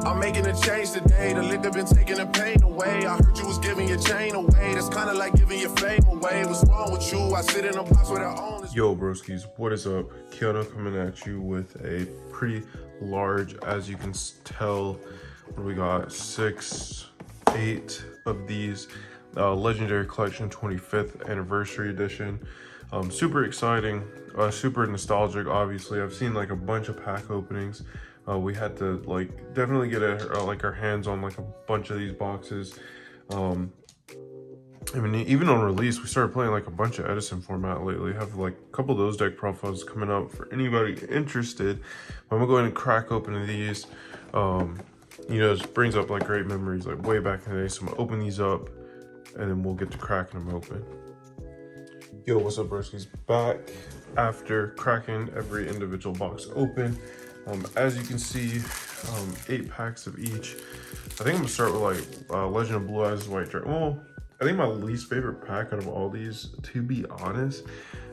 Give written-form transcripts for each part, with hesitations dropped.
I'm making a change today. The liquor been taking the pain away. I heard you was giving your chain away. That's kind of like giving your fame away. What's wrong with you? I sit in a box where I own. Yo, broskies, what is up? Yugioh coming at you with a pretty large, as you can tell, we got 8 of these Legendary Collection 25th Anniversary Edition. Super exciting, super nostalgic. Obviously, I've seen like a bunch of pack openings. We had to like definitely get our hands on like a bunch of these boxes. I mean, even on release, we started playing like a bunch of Edison format lately. I have like a couple of those deck profiles coming up for anybody interested. I'm gonna go ahead and crack open these. You know, it brings up like great memories like way back in the day. So I'm gonna open these up and then we'll get to cracking them open. Yo, what's up, broskies? Back after cracking every individual box open. As you can see, 8 packs of each. I think I'm gonna start with like Legend of Blue Eyes White Dragon. Well, I think my least favorite pack out of all these, to be honest,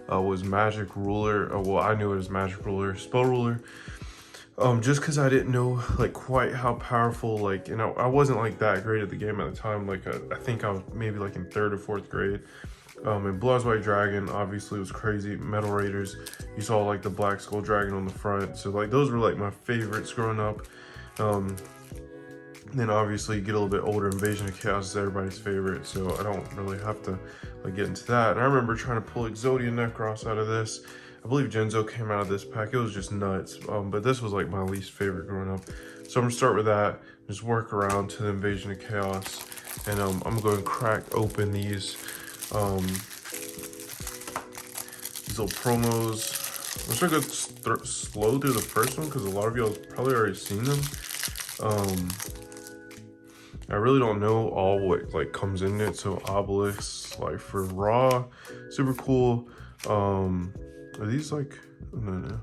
was Magic Ruler. Well, I knew it was Magic Ruler, Spell Ruler. Just because I didn't know like quite how powerful, like, you know, I wasn't like that great at the game at the time. Like I think I was maybe like in 3rd or 4th grade. And Blue Eyes White Dragon obviously was crazy. Metal Raiders, you saw like the Black Skull Dragon on the front. So like those were like my favorites growing up. Then obviously you get a little bit older, Invasion of Chaos is everybody's favorite, so I don't really have to like get into that. And I remember trying to pull Exodia Necros out of this. I believe Genzo came out of this pack. It was just nuts. But this was like my least favorite growing up. So I'm gonna start with that, just work around to the Invasion of Chaos. And I'm going to crack open these little promos. I'm just gonna go slow through the first one because a lot of y'all probably already seen them. I really don't know all what like comes in it. So Obelisk, like for Raw, super cool. Are these like, no.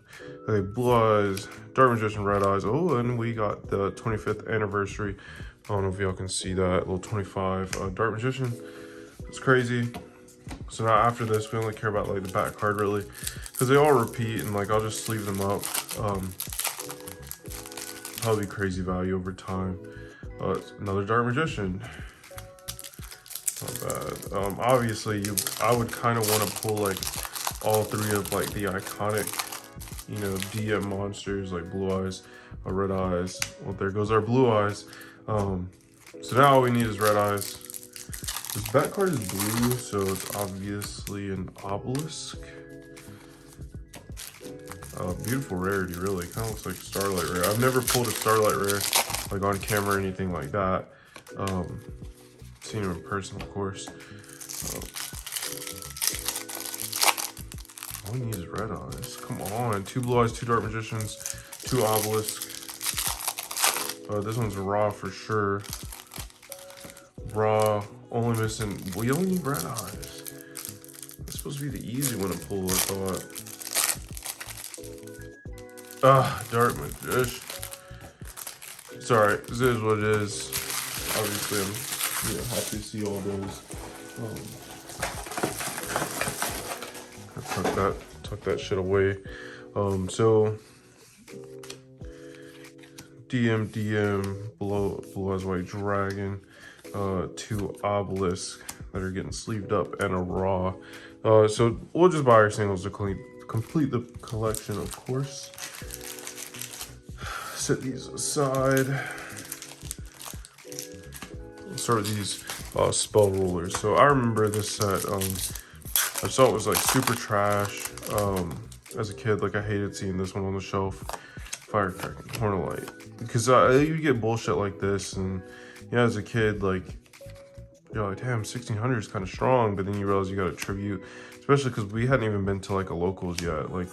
Okay, Blue Eyes, Dark Magician, Red Eyes. Oh, and we got the 25th anniversary. I don't know if y'all can see that, little 25 Dark Magician. It's crazy. So now after this, we only care about like the back card really, because they all repeat, and like I'll just sleeve them up. Probably crazy value over time. Another Dark Magician. Not bad. Obviously, I would kind of want to pull like all 3 of like the iconic, you know, DM monsters like Blue Eyes, Red Eyes. Well, there goes our Blue Eyes. So now all we need is Red Eyes. This back card is blue, so it's obviously an Obelisk. Beautiful rarity, really. Kind of looks like Starlight Rare. I've never pulled a Starlight Rare like on camera or anything like that. Seen him in person, of course. All we need is Red Eyes. Come on. 2 Blue Eyes, 2 Dark Magicians, 2 Obelisk. This one's raw for sure. Raw. Only missing. We only need Red Eyes. That's supposed to be the easy one to pull, I thought. Dark Magician. It's alright. This is what it is. Obviously, I'm happy to see all those. Tuck that shit away. So DM, Blue Eyes White Dragon, 2 Obelisk that are getting sleeved up, and a Raw. So we'll just buy our singles to complete the collection, of course. Set these aside. Let's start with these Spell Rulers. So I remember this set. I saw it was like super trash. As a kid, like I hated seeing this one on the shelf. Firecracker, Hornlight, because you get bullshit like this, and yeah, as a kid, like you're like, damn, 1600 is kind of strong, but then you realize you got a tribute, especially because we hadn't even been to like a locals yet, like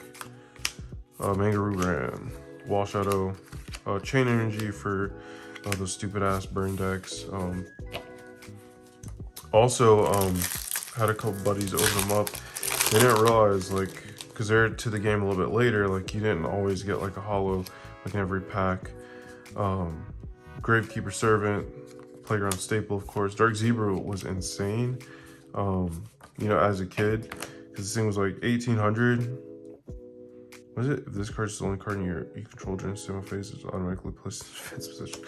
Mangaroo Grand, Wall Shadow, Chain Energy for those stupid ass burn decks. Also, had a couple buddies open them up. They didn't realize, like, because they're to the game a little bit later, like you didn't always get like a holo like in every pack. Gravekeeper Servant, Playground Staple, of course. Dark Zebra was insane, you know, as a kid, because this thing was like 1800. Was it? If this card is the only card in you control during single phase, it's automatically placed in defense position.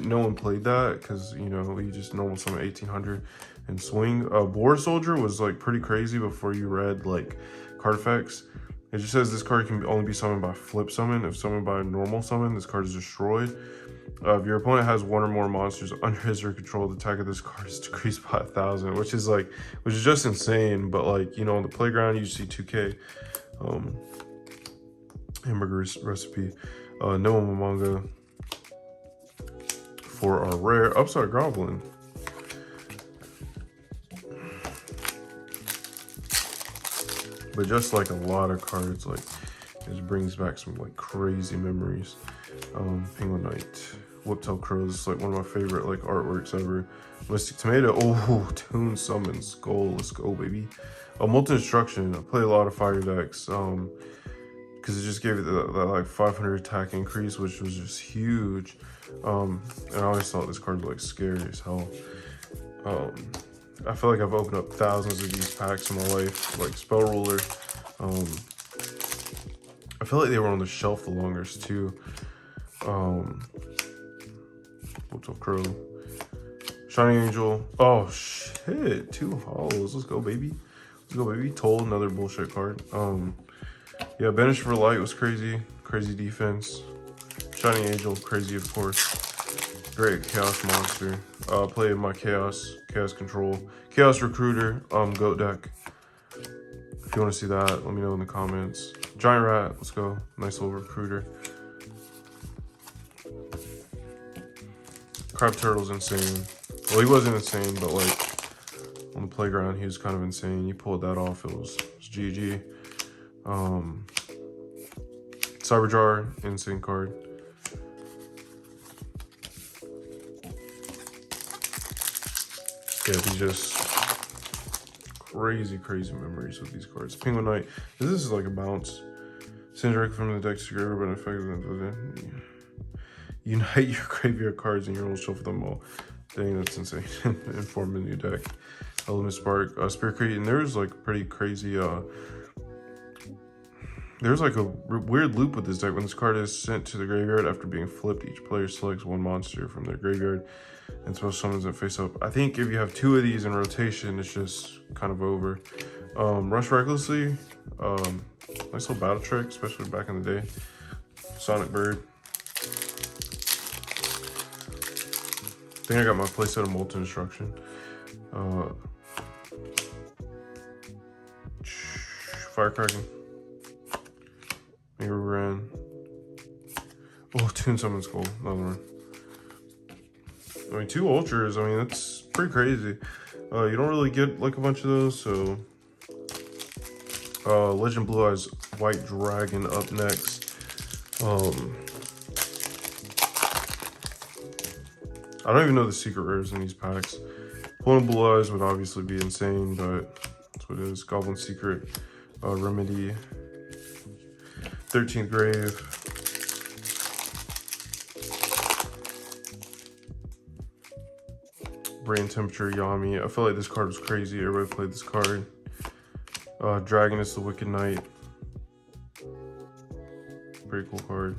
No one played that because you know you just normal summon 1800 and swing. Boar Soldier was like pretty crazy before you read like card effects. It just says this card can only be summoned by flip summon. If summoned by normal summon, this card is destroyed. If your opponent has one or more monsters under his or control, the attack of this card is decreased by 1,000, which is just insane. But like, you know, on the playground, you see 2K, hamburger recipe, no manga for our rare Upside Goblin. But just like a lot of cards, like it brings back some like crazy memories. Penguin Knight, Whiptail Crows, is like one of my favorite like artworks ever. Mystic Tomato, oh, Toon Summon Skull, let's go baby. Molten Destruction, I play a lot of fire decks, because it just gave it that like 500 attack increase, which was just huge. And I always thought this card was like scary as hell. I feel like I've opened up thousands of these packs in my life, like Spell Ruler. I feel like they were on the shelf the longest too. What's up, Crow? Shining Angel. Oh shit, 2 hollows. Let's go, baby. Let's go, baby. Toll, another bullshit card. Yeah, Banish for Light was crazy. Crazy defense. Shining Angel, crazy of course. Great Chaos Monster. Play my Chaos Control. Chaos Recruiter, GOAT deck. If you want to see that, let me know in the comments. Giant Rat, let's go. Nice little recruiter. Crab Turtle's insane. Well, he wasn't insane, but like on the playground, he was kind of insane. You pulled that off, it was GG. Cyberjar, insane card. Yeah, these just crazy memories with these cards. Penguin Knight, this is like a bounce. Send direct from the deck to your graveyard, but effectively unite your graveyard cards and your own shuffle them all. Dang, that's insane. And form a new deck. Element Spark, Spirit Crate, and there's like pretty crazy. There's like a weird loop with this deck. When this card is sent to the graveyard after being flipped, each player selects one monster from their graveyard and special summons it face up. I think if you have 2 of these in rotation, it's just kind of over. Rush Recklessly, nice little battle trick, especially back in the day. Sonic Bird. I think I got my playset of Molten Destruction. Firecracking. Mirror Ran. Oh, Toon Summon Skull, another one. I mean, 2 Ultras, I mean, that's pretty crazy. You don't really get like a bunch of those, so. Legend Blue Eyes White Dragon up next. I don't even know the secret rares in these packs. Pulling Blue Eyes would obviously be insane, but that's what it is. Goblin Secret, Remedy, 13th Grave. Brain Temperature, Yami. I feel like this card was crazy. Everybody played this card. Dragon is the Wicked Knight. Pretty cool card.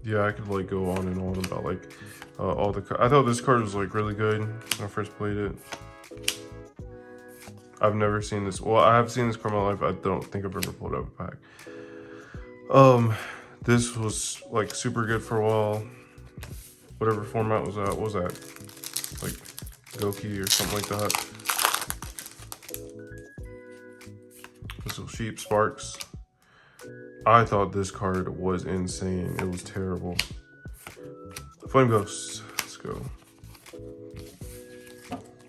Yeah, I could like go on and on about like all the. I thought this card was like really good when I first played it. I've never seen this. Well, I have seen this card in my life. I don't think I've ever pulled out a pack. This was like super good for a while. Whatever format was that? What was that? Like Goki or something like that. This little Sheep Sparks. I thought this card was insane. It was terrible. Flame Ghost. Let's go.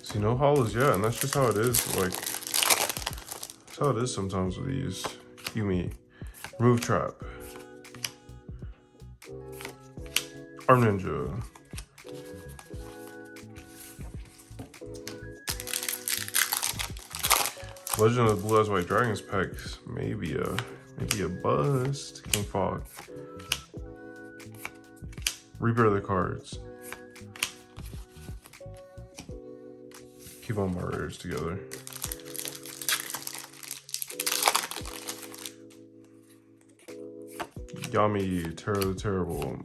See, no hollows yet, and that's just how it is. Like, that's how it is sometimes with these. Yumi. Remove Trap. Arm Ninja. Legend of the Blue Eyes White Dragons packs. Maybe a bust. King Fog. Reaper of the cards. keep all my rares together. Yami, Terror the Terrible.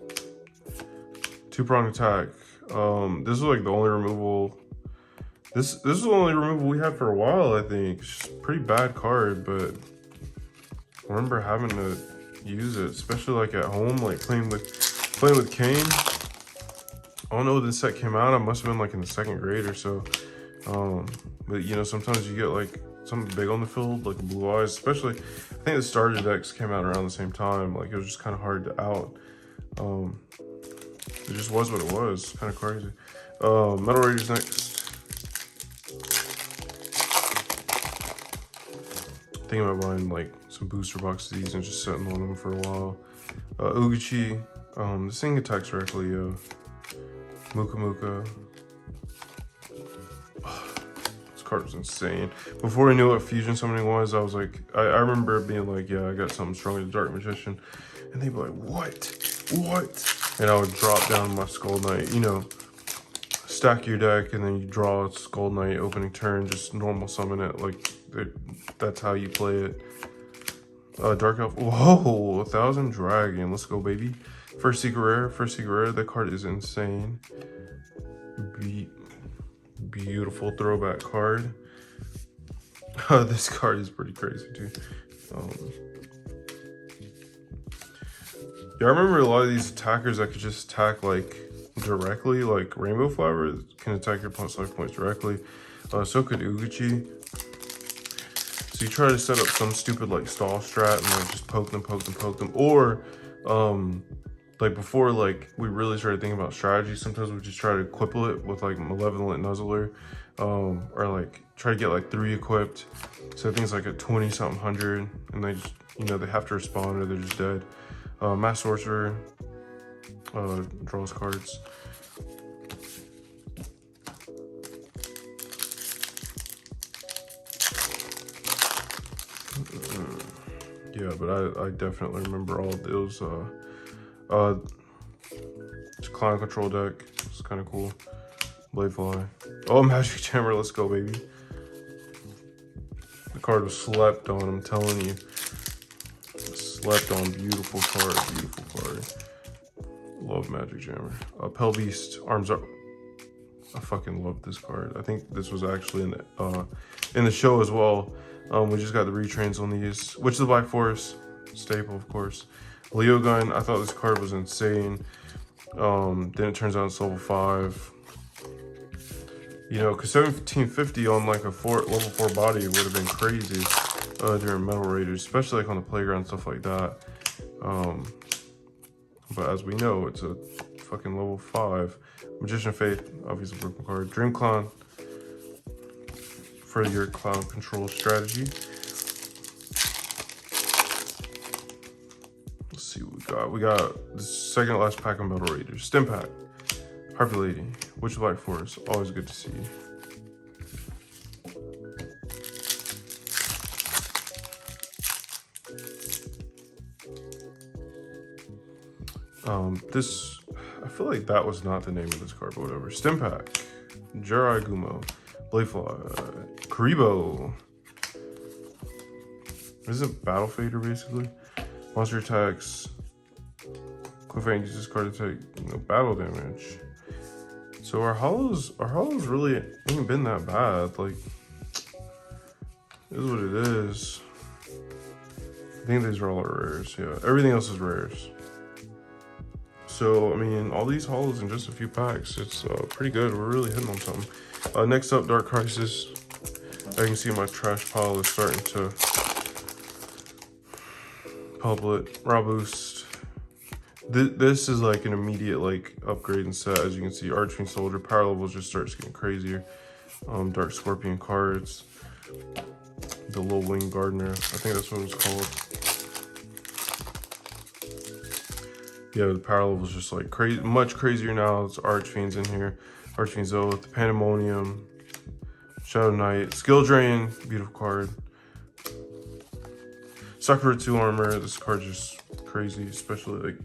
2-prong attack. This is like the only removal. This is the only removal we had for a while, I think. It's just a pretty bad card, but I remember having to use it, especially like at home, like playing with Kane. I don't know when this set came out. I must have been like in the 2nd grade or so. But you know, sometimes you get like something big on the field, like Blue Eyes, especially. I think the starter decks came out around the same time. Like it was just kind of hard to out. It just was what it was. Kind of crazy. Metal Raiders next. Thinking about buying like some booster boxes of these and just sitting on them for a while. Uguchi. This thing attacks directly. Muka Muka. This card was insane. Before I knew what fusion summoning was, I was like, I remember being like, yeah, I got something strong as Dark Magician. And they'd be like, what? And I would drop down my Skull Knight, you know, stack your deck and then you draw a Skull Knight opening turn, just normal summon it. Like, that's how you play it. Dark Elf. Whoa, 1000 Dragon. Let's go, baby. First secret rare. That card is insane. Beautiful throwback card. This card is pretty crazy too. Yeah, I remember a lot of these attackers that could just attack like directly, like Rainbow Flower can attack your opponent's life points directly. So could Uguchi. So you try to set up some stupid like stall strat and like just poke them, or like before like we really started thinking about strategy, sometimes we just try to equipple it with like Malevolent Nuzzler, or like try to get like 3 equipped. So things like a 20-something hundred, and they just, you know, they have to respond or they're just dead. Mass Sorcerer draws cards. Yeah, but I definitely remember all of those. It's Clown Control deck. It's kind of cool. Bladefly. Oh, Magic Jammer. Let's go, baby. The card was slept on, I'm telling you. Slept on. Beautiful card. Love Magic Jammer. Pell Beast. Arms Up. I fucking love this card. I think this was actually in the show as well. We just got the retrains on these. Witch of the Black Forest, staple, of course. Leo Gun, I thought this card was insane. Then it turns out it's level 5. You know, because 1750 on like a level 4 body would have been crazy during Metal Raiders, especially like on the playground, stuff like that. But as we know, it's a fucking level 5. Magician Faith, obviously broken card. Dream Clown for your clown control strategy. Let's see what we got. We got the second to last pack of Metal Raiders. Stim Pack, Harpy Lady, Witch of Black Forest. Always good to see. This, I feel like that was not the name of this card, but whatever. Stim Pack, Jirai Gumo, Bladefly, Karibo. This is a Battle Fader, basically. Monster attacks. Cliffhanger uses this card to take, you know, battle damage. So our hollows really ain't been that bad. Like, it is what it is. I think these are all our rares. Yeah, everything else is rares. So, I mean, all these hauls in just a few packs, it's pretty good. We're really hitting on something. Next up, Dark Crisis. As you can see, my trash pile is starting to public. Raw Boost. This is like an immediate like upgrade and set. As you can see, Archfiend Soldier. Power levels just starts getting crazier. Dark Scorpion cards. The Little Wing Gardener. I think that's what it's called. Yeah, the power level is just like crazy, much crazier now. It's Archfiends in here. Archfiend's Oath, Pandemonium, Shadow Knight, Skill Drain, beautiful card. Sakura 2 armor. This card's just crazy, especially like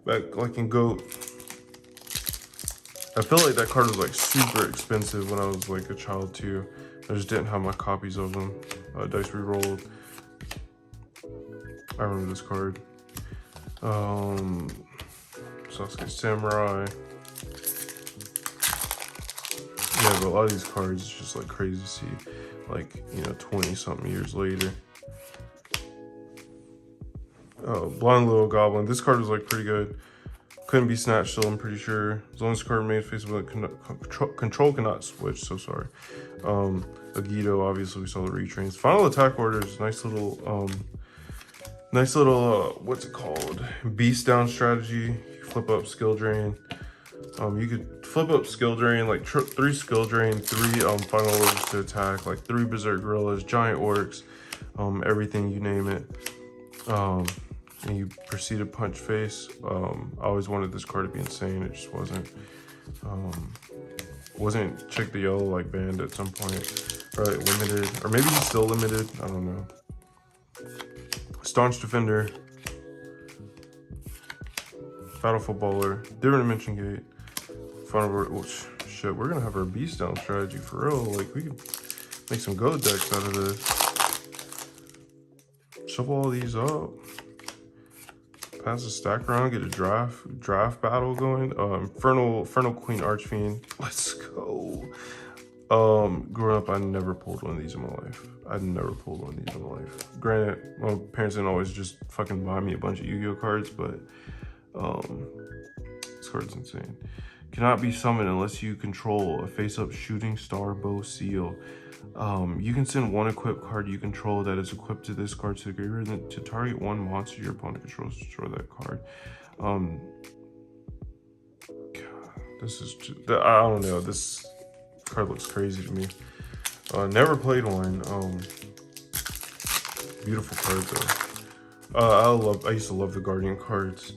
back like in GOAT. I feel like that card was like super expensive when I was like a child too. I just didn't have my copies of them. Dice Rerolled. I remember this card. Sasuke Samurai. Yeah, but a lot of these cards, it's just like crazy to see, like, you know, 20 something years later. Blind Little Goblin. This card was like pretty good. Couldn't be snatched still, I'm pretty sure. As long as the card remains faceable, control cannot switch, so sorry. Yugioh, obviously we saw the retrains. Final Attack Orders, nice little, what's it called? Beast down strategy. Flip up skill drain. You could flip up skill drain, like 3 skill drain, 3 final orders to attack, like 3 berserk gorillas, giant orcs, everything, you name it. And you proceed to punch face. I always wanted this card to be insane. It just wasn't. Wasn't Chick the Yellow like banned at some point, or like limited, or maybe he's still limited. I don't know. Staunch Defender, Battle Footballer, Different Dimension Gate, Final Word. Oh, shit, we're gonna have our beast down strategy for real. Like we could make some go decks out of this. Shuffle all these up. Pass a stack around, get a draft battle going. Infernal Queen Archfiend. Let's go. Growing up, I never pulled one of these in my life. I'd never pulled one of these in my life. Granted, my parents didn't always just fucking buy me a bunch of Yu-Gi-Oh cards, but this card's insane. Cannot be summoned unless you control a face-up shooting star bow seal. You can send 1 equipped card you control that is equipped to this card to the graveyard to target 1 monster your opponent controls to destroy that card. God, this is just, I don't know. This card looks crazy to me. Never played one. Beautiful card though. I used to love the Guardian cards.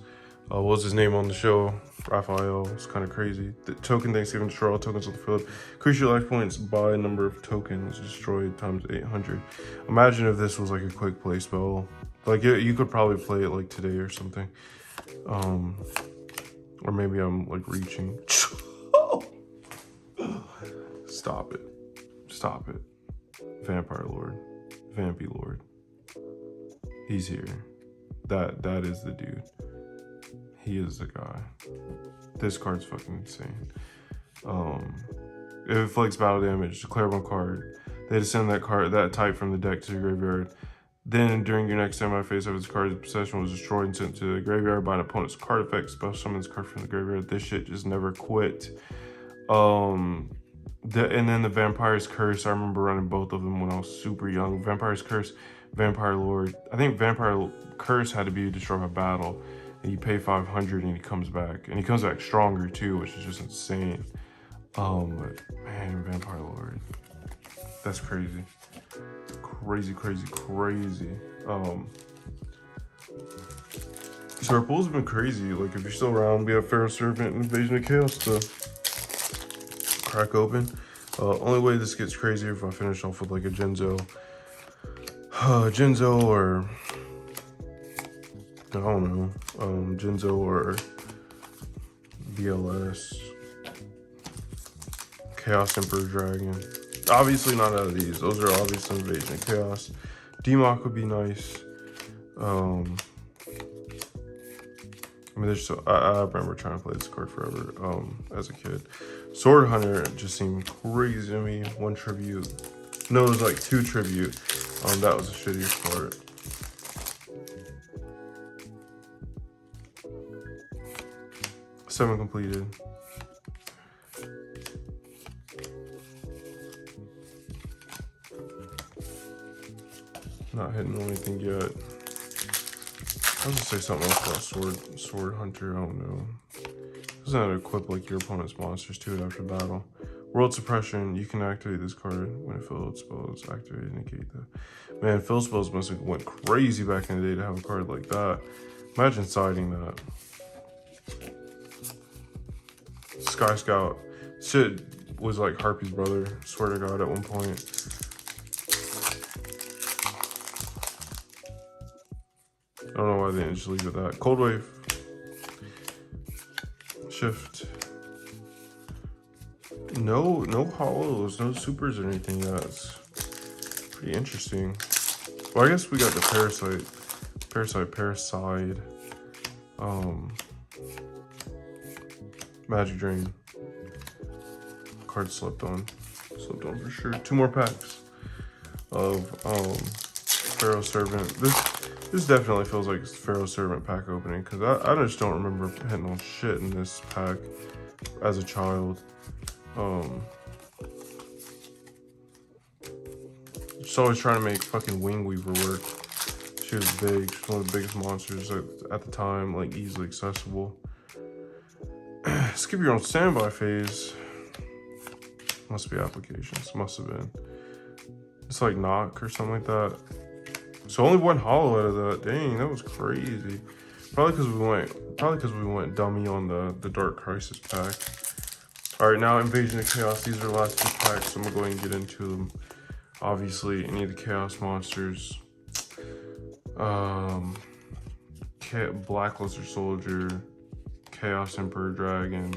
What was his name on the show? Raphael. It's kind of crazy. The token Thanksgiving, destroy all tokens on the field. Increase your life points by number of tokens destroyed times 800. Imagine if this was like a quick play spell. Like you could probably play it like today or something. Or maybe I'm like reaching. Stop it. Stop it. Vampire Lord. Vampy Lord. He's here. That is the dude. He is the guy. This card's fucking insane. If it inflicts battle damage, declare 1 card. They descend that type from the deck to the graveyard. Then, during your next standby phase, if its card's possession was destroyed and sent to the graveyard by an opponent's card effect, special summons card from the graveyard. This shit just never quit. And then the Vampire's Curse. I remember running both of them when I was super young. Vampire's Curse, Vampire Lord. I think Vampire Curse had to be destroyed by battle. And you pay 500 and he comes back. And he comes back stronger too, which is just insane. But man, Vampire Lord. That's crazy. Crazy, crazy, crazy. So our pools have been crazy. Like if you're still around, we have Pharaoh Servant and Invasion of Chaos to crack open. Only way this gets crazier if I finish off with like a Jinzo. Jinzo or I don't know, Jinzo or BLS, Chaos Emperor Dragon. Obviously not out of these. Those are obviously Invasion of Chaos. Demok would be nice. I mean, there's so I remember trying to play this card forever as a kid. Sword Hunter just seemed crazy to me. 1 tribute. No, it was like 2 tribute. That was a shittiest part. Seven completed. Not hitting anything yet. I was gonna say something else about Sword Hunter. I don't know. Doesn't have to equip like your opponent's monsters to it after battle. World Suppression. You can activate this card when a field spell is activated. Negate that. Man, field spells must have went crazy back in the day to have a card like that. Imagine siding that. Sky Scout. Shit was like Harpy's brother, swear to God, at one point. I don't know why they didn't just leave it at that. Cold Wave. Shift. No hollows, no supers or anything. That's pretty interesting. Well, I guess we got the Parasite, Magic Drain. Card slipped on for sure. 2 more packs of Pharaoh Servant. This definitely feels like Pharaoh Servant pack opening, because I just don't remember hitting on shit in this pack as a child. Just always trying to make fucking Wing Weaver work. She was big. She's one of the biggest monsters at the time, like easily accessible. Skip your own standby phase. Must be applications. Must have been. It's like knock or something like that. So only 1 hollow out of that. Dang, that was crazy. Probably because we went dummy on the Dark Crisis pack. All right, now Invasion of Chaos. These are the last 2 packs, so I'm gonna go ahead and get into them. Obviously, any of the Chaos monsters. Black Luster Soldier, Chaos Emperor Dragon.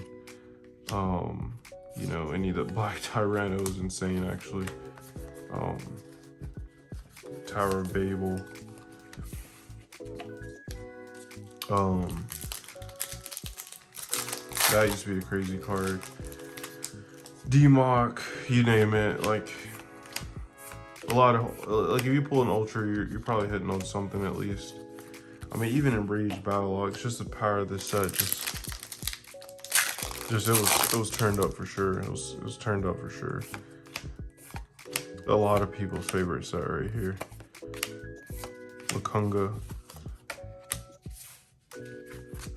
You know, any of the Black Tyranno is insane, actually. Tower of Babel. That used to be a crazy card. D-Mock, you name it. Like, a lot of, like, if you pull an Ultra, you're probably hitting on something at least. I mean, even in Rage Battle Log, just the power of this set, it was turned up for sure. It was turned up for sure. A lot of people's favorite set right here. Wakunga.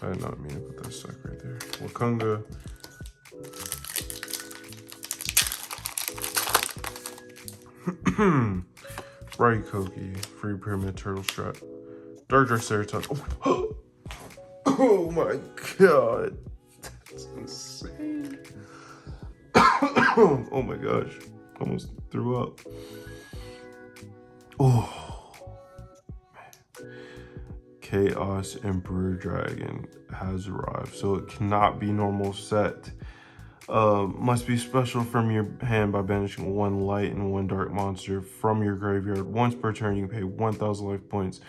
I did not mean to put that stack right there. Wakunga. Raikoki, Free Pyramid Turtle Strat. Dark Triceratops. Oh. Oh my god. That's insane. Oh my gosh. Almost threw up. Oh. Man. Chaos Emperor Dragon has arrived. So it cannot be normal set. Must be special from your hand by banishing 1 light and 1 dark monster from your graveyard. Once per turn, you can pay 1,000 life points.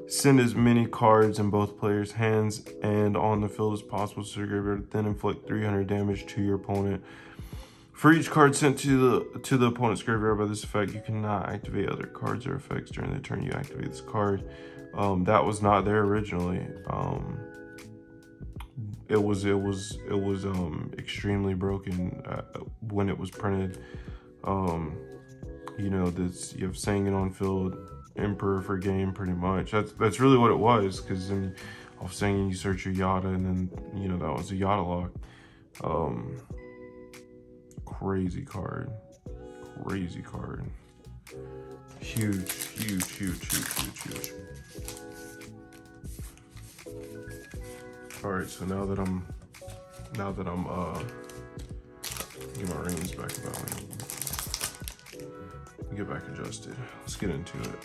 Send as many cards in both players' hands and on the field as possible to your graveyard. Then inflict 300 damage to your opponent. For each card sent to the opponent's graveyard by this effect, you cannot activate other cards or effects during the turn you activate this card. That was not there originally. It was extremely broken when it was printed. You know, you have Sangin on field, Emperor for game, pretty much. That's really what it was, because then off Sangin you search your Yada, and then, you know, that was a Yada lock. Crazy card. Crazy card. Huge. All right, so now that I'm get my reins back about me. Get back adjusted. Let's get into it.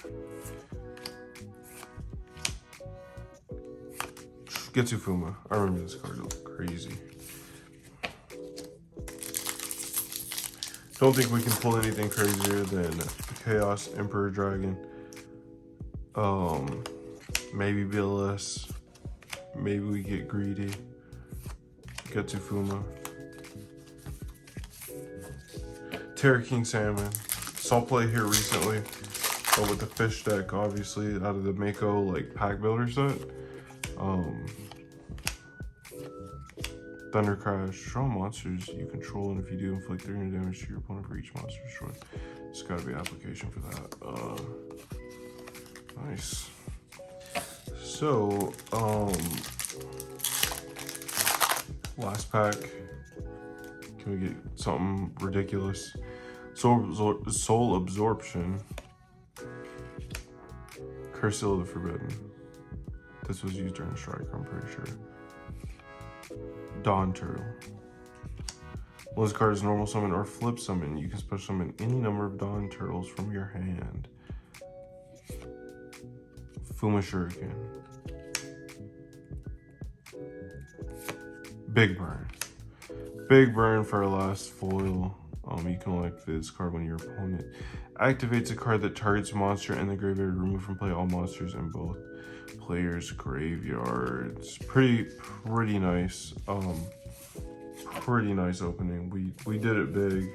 Getsufuma. I remember this card. It looked crazy. Don't think we can pull anything crazier than Chaos Emperor Dragon. Maybe BLS. Maybe we get greedy. Getsufuma. Terra King Salmon. Saw play here recently, but with the fish deck, obviously, out of the Mako like pack builder set. Thunder Crash. Draw monsters you control, and if you do, inflict 300 damage to your opponent for each monster destroyed. It's got to be an application for that. Nice. So, last pack. Can we get something ridiculous? Soul Absorption. Curse of the Forbidden. This was used during Strike, I'm pretty sure. Dawn Turtle. When this card is normal summon or flip summon, you can special summon any number of Dawn Turtles from your hand. Fuma Shuriken. Big Burn. Big burn for our last foil. You can only activate this card when your opponent activates a card that targets a monster in the graveyard. Remove from play all monsters in both players' graveyards. Pretty nice. Pretty nice opening. We did it big.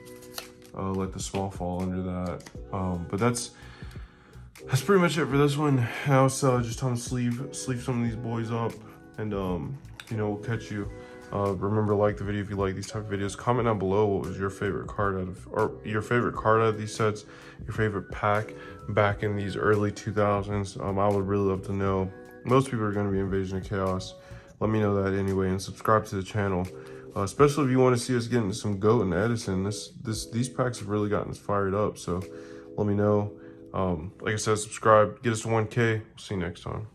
Let the small fall under that. But that's pretty much it for this one. Now it's just time to sleeve some of these boys up, and you know, we'll catch you. Remember, like the video if you like these type of videos. Comment down below what was your favorite card out of these sets, your favorite pack back in these early 2000s. I would really love to know. Most people are going to be Invasion of Chaos. Let me know that anyway, and subscribe to the channel. Especially if you want to see us get into some GOAT and Edison. These packs have really gotten us fired up. So let me know. Like I said, subscribe, get us to 1K. See you next time.